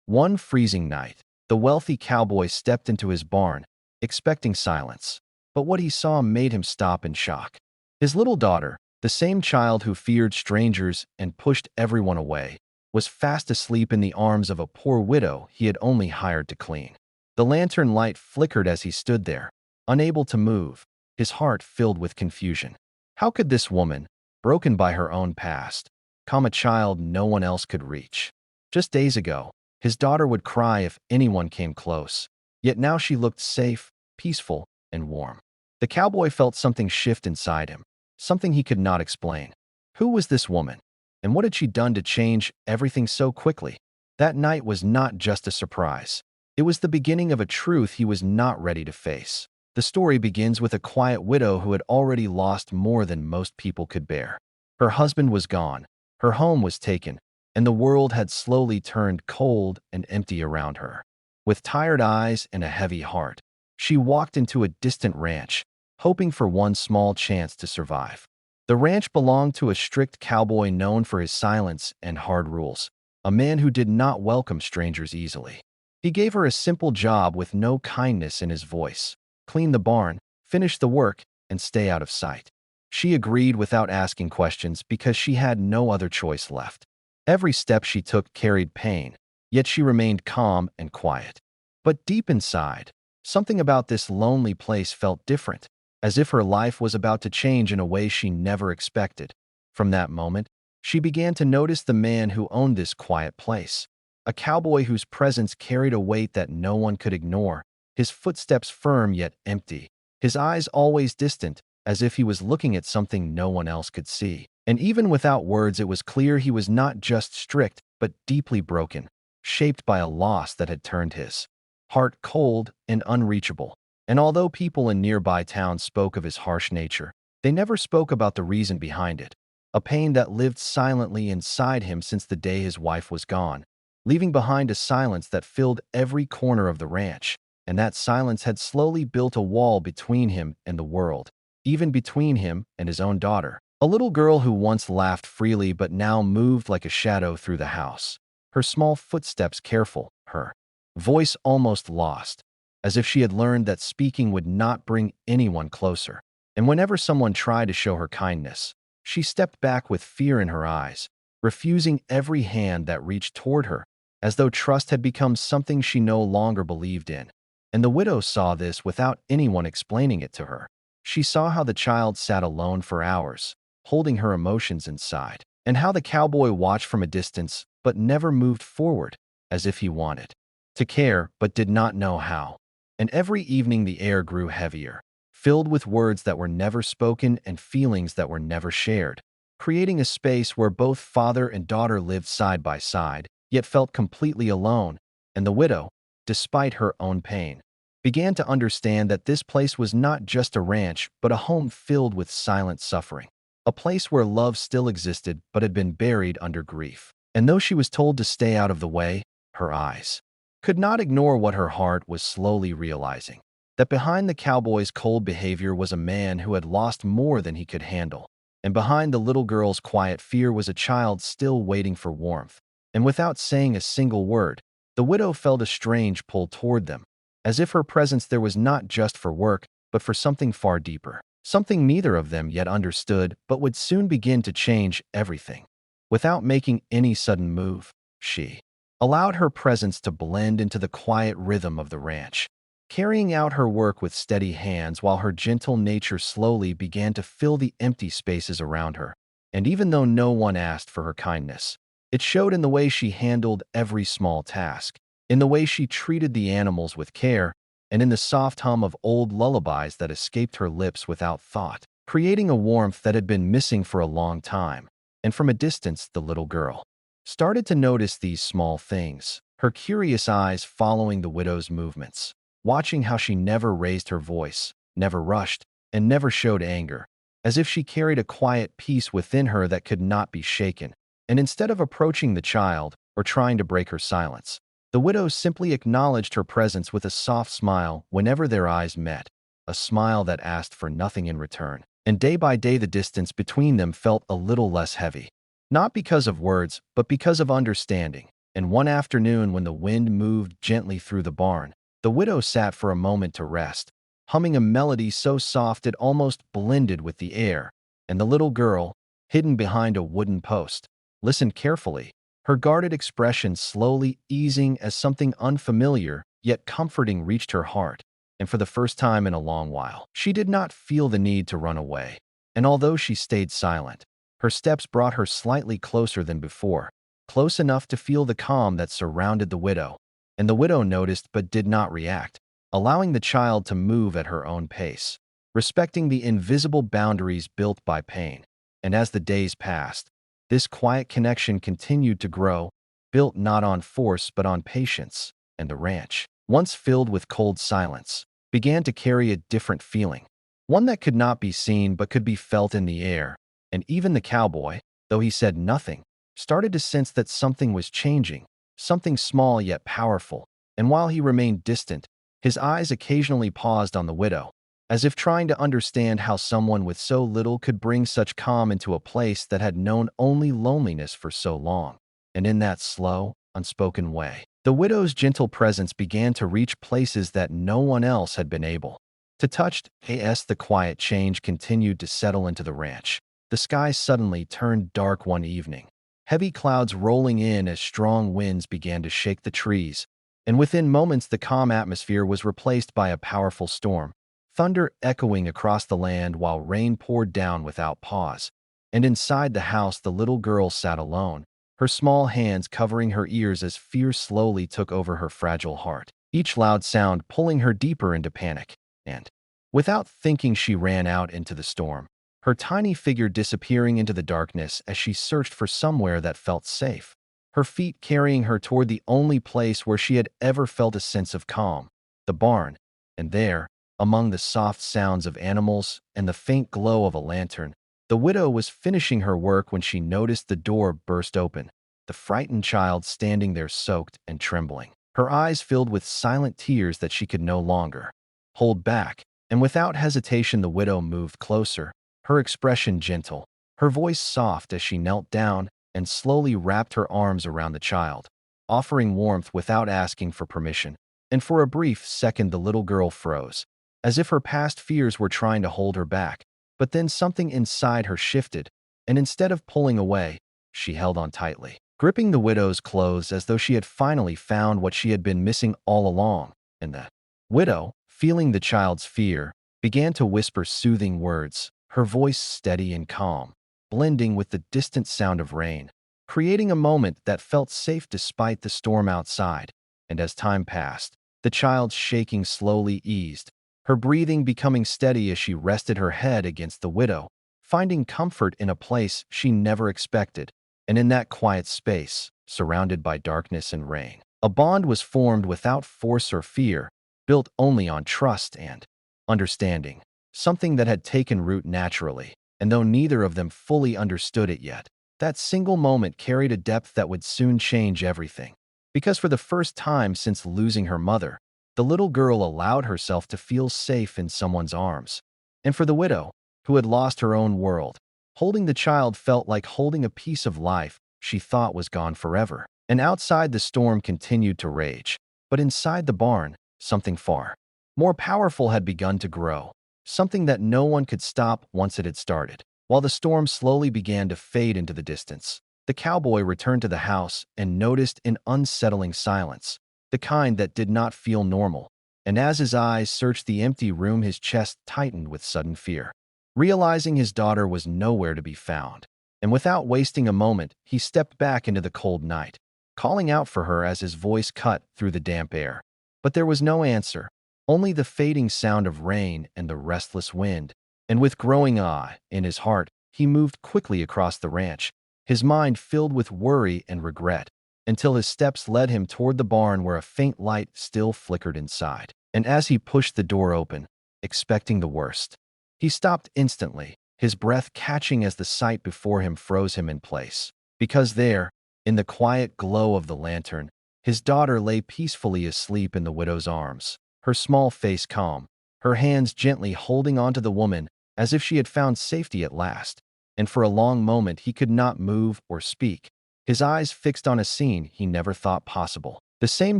One freezing night, the wealthy cowboy stepped into his barn, expecting silence. But what he saw made him stop in shock. His little daughter, the same child who feared strangers and pushed everyone away, was fast asleep in the arms of a poor widow he had only hired to clean. The lantern light flickered as he stood there, unable to move, his heart filled with confusion. How could this woman, broken by her own past, calm a child no one else could reach? Just days ago, his daughter would cry if anyone came close, yet now she looked safe, peaceful, and warm. The cowboy felt something shift inside him, something he could not explain. Who was this woman? And what had she done to change everything so quickly? That night was not just a surprise. It was the beginning of a truth he was not ready to face. The story begins with a quiet widow who had already lost more than most people could bear. Her husband was gone, her home was taken, and the world had slowly turned cold and empty around her. With tired eyes and a heavy heart, she walked into a distant ranch, hoping for one small chance to survive. The ranch belonged to a strict cowboy known for his silence and hard rules, a man who did not welcome strangers easily. He gave her a simple job with no kindness in his voice: clean the barn, finish the work, and stay out of sight. She agreed without asking questions because she had no other choice left. Every step she took carried pain, yet she remained calm and quiet. But deep inside, something about this lonely place felt different, as if her life was about to change in a way she never expected. From that moment, she began to notice the man who owned this quiet place, a cowboy whose presence carried a weight that no one could ignore, his footsteps firm yet empty, his eyes always distant, as if he was looking at something no one else could see. And even without words, it was clear he was not just strict, but deeply broken, shaped by a loss that had turned his heart cold and unreachable. And although people in nearby towns spoke of his harsh nature, they never spoke about the reason behind it, a pain that lived silently inside him since the day his wife was gone, leaving behind a silence that filled every corner of the ranch. And that silence had slowly built a wall between him and the world, even between him and his own daughter, a little girl who once laughed freely but now moved like a shadow through the house, her small footsteps careful, her voice almost lost, as if she had learned that speaking would not bring anyone closer. And whenever someone tried to show her kindness, she stepped back with fear in her eyes, refusing every hand that reached toward her, as though trust had become something she no longer believed in. And the widow saw this without anyone explaining it to her. She saw how the child sat alone for hours, holding her emotions inside, and how the cowboy watched from a distance but never moved forward, as if he wanted to care but did not know how. And every evening the air grew heavier, filled with words that were never spoken and feelings that were never shared, creating a space where both father and daughter lived side by side, yet felt completely alone. And the widow, despite her own pain, began to understand that this place was not just a ranch but a home filled with silent suffering, a place where love still existed but had been buried under grief. And though she was told to stay out of the way, her eyes could not ignore what her heart was slowly realizing, that behind the cowboy's cold behavior was a man who had lost more than he could handle, and behind the little girl's quiet fear was a child still waiting for warmth. And without saying a single word, the widow felt a strange pull toward them, as if her presence there was not just for work, but for something far deeper, something neither of them yet understood but would soon begin to change everything. Without making any sudden move, she allowed her presence to blend into the quiet rhythm of the ranch, carrying out her work with steady hands while her gentle nature slowly began to fill the empty spaces around her. And even though no one asked for her kindness, it showed in the way she handled every small task, in the way she treated the animals with care, and in the soft hum of old lullabies that escaped her lips without thought, creating a warmth that had been missing for a long time. And from a distance, the little girl started to notice these small things, her curious eyes following the widow's movements, watching how she never raised her voice, never rushed, and never showed anger, as if she carried a quiet peace within her that could not be shaken. And instead of approaching the child or trying to break her silence, the widow simply acknowledged her presence with a soft smile whenever their eyes met, a smile that asked for nothing in return. And day by day the distance between them felt a little less heavy, not because of words, but because of understanding. And one afternoon, when the wind moved gently through the barn, the widow sat for a moment to rest, humming a melody so soft it almost blended with the air, and the little girl, hidden behind a wooden post, listened carefully, her guarded expression slowly easing as something unfamiliar yet comforting reached her heart. And for the first time in a long while, she did not feel the need to run away. And although she stayed silent, her steps brought her slightly closer than before, close enough to feel the calm that surrounded the widow. And the widow noticed but did not react, allowing the child to move at her own pace, respecting the invisible boundaries built by pain. And as the days passed, this quiet connection continued to grow, built not on force but on patience, and the ranch, once filled with cold silence, began to carry a different feeling, one that could not be seen but could be felt in the air. And even the cowboy, though he said nothing, started to sense that something was changing, something small yet powerful. And while he remained distant, his eyes occasionally paused on the widow, as if trying to understand how someone with so little could bring such calm into a place that had known only loneliness for so long. And in that slow, unspoken way, the widow's gentle presence began to reach places that no one else had been able to touch. As the quiet change continued to settle into the ranch, the sky suddenly turned dark one evening, heavy clouds rolling in as strong winds began to shake the trees, and within moments the calm atmosphere was replaced by a powerful storm, thunder echoing across the land while rain poured down without pause. And inside the house the little girl sat alone, her small hands covering her ears as fear slowly took over her fragile heart, each loud sound pulling her deeper into panic. And, without thinking, she ran out into the storm, her tiny figure disappearing into the darkness as she searched for somewhere that felt safe, her feet carrying her toward the only place where she had ever felt a sense of calm, the barn. And there, among the soft sounds of animals and the faint glow of a lantern, the widow was finishing her work when she noticed the door burst open, the frightened child standing there soaked and trembling, her eyes filled with silent tears that she could no longer hold back. And without hesitation the widow moved closer, her expression gentle, her voice soft as she knelt down and slowly wrapped her arms around the child, offering warmth without asking for permission. And for a brief second the little girl froze, as if her past fears were trying to hold her back. But then something inside her shifted, and instead of pulling away, she held on tightly, gripping the widow's clothes as though she had finally found what she had been missing all along. And the widow, feeling the child's fear, began to whisper soothing words, her voice steady and calm, blending with the distant sound of rain, creating a moment that felt safe despite the storm outside. And as time passed, the child's shaking slowly eased, her breathing becoming steady as she rested her head against the widow, finding comfort in a place she never expected. And in that quiet space, surrounded by darkness and rain, a bond was formed without force or fear, built only on trust and understanding, something that had taken root naturally. And though neither of them fully understood it yet, that single moment carried a depth that would soon change everything. Because for the first time since losing her mother, the little girl allowed herself to feel safe in someone's arms. And for the widow, who had lost her own world, holding the child felt like holding a piece of life she thought was gone forever. And outside the storm continued to rage, but inside the barn, something far more powerful had begun to grow, something that no one could stop once it had started. While the storm slowly began to fade into the distance, the cowboy returned to the house and noticed an unsettling silence, the kind that did not feel normal. And as his eyes searched the empty room, his chest tightened with sudden fear, realizing his daughter was nowhere to be found. And without wasting a moment, he stepped back into the cold night, calling out for her as his voice cut through the damp air. But there was no answer, only the fading sound of rain and the restless wind. And with growing awe in his heart, he moved quickly across the ranch, his mind filled with worry and regret, until his steps led him toward the barn where a faint light still flickered inside. And as he pushed the door open, expecting the worst, he stopped instantly, his breath catching as the sight before him froze him in place. Because there, in the quiet glow of the lantern, his daughter lay peacefully asleep in the widow's arms, her small face calm, her hands gently holding onto the woman as if she had found safety at last. And for a long moment he could not move or speak, his eyes fixed on a scene he never thought possible. The same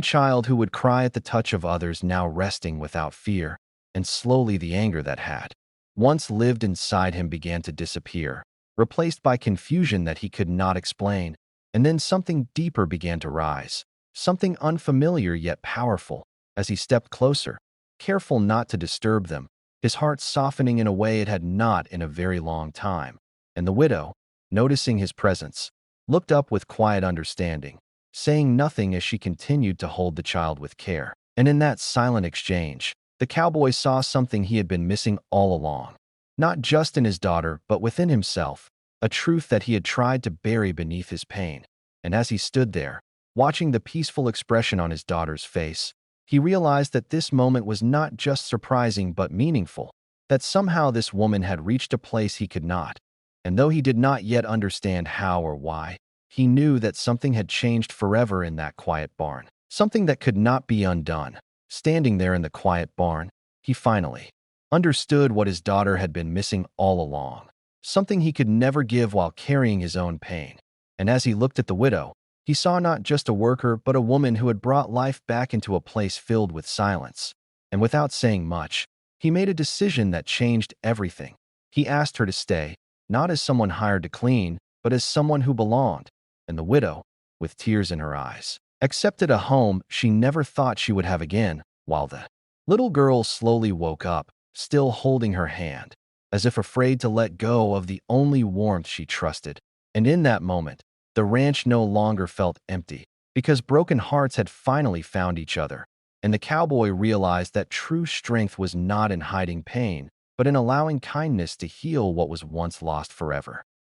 child who would cry at the touch of others now resting without fear, and slowly the anger that had once lived inside him began to disappear, replaced by confusion that he could not explain. And then something deeper began to rise, something unfamiliar yet powerful. As he stepped closer, careful not to disturb them, his heart softening in a way it had not in a very long time. And the widow, noticing his presence, looked up with quiet understanding, saying nothing as she continued to hold the child with care. And in that silent exchange, the cowboy saw something he had been missing all along. Not just in his daughter, but within himself, a truth that he had tried to bury beneath his pain. And as he stood there, watching the peaceful expression on his daughter's face, he realized that this moment was not just surprising but meaningful, that somehow this woman had reached a place he could not. And though he did not yet understand how or why, he knew that something had changed forever in that quiet barn, something that could not be undone. Standing there in the quiet barn, he finally understood what his daughter had been missing all along, something he could never give while carrying his own pain. And as he looked at the widow, he saw not just a worker but a woman who had brought life back into a place filled with silence. And without saying much, he made a decision that changed everything. He asked her to stay, not as someone hired to clean, but as someone who belonged. And the widow, with tears in her eyes, accepted a home she never thought she would have again, while the little girl slowly woke up, still holding her hand, as if afraid to let go of the only warmth she trusted. And in that moment, the ranch no longer felt empty, because broken hearts had finally found each other. And the cowboy realized that true strength was not in hiding pain, but in allowing kindness to heal what was once lost forever.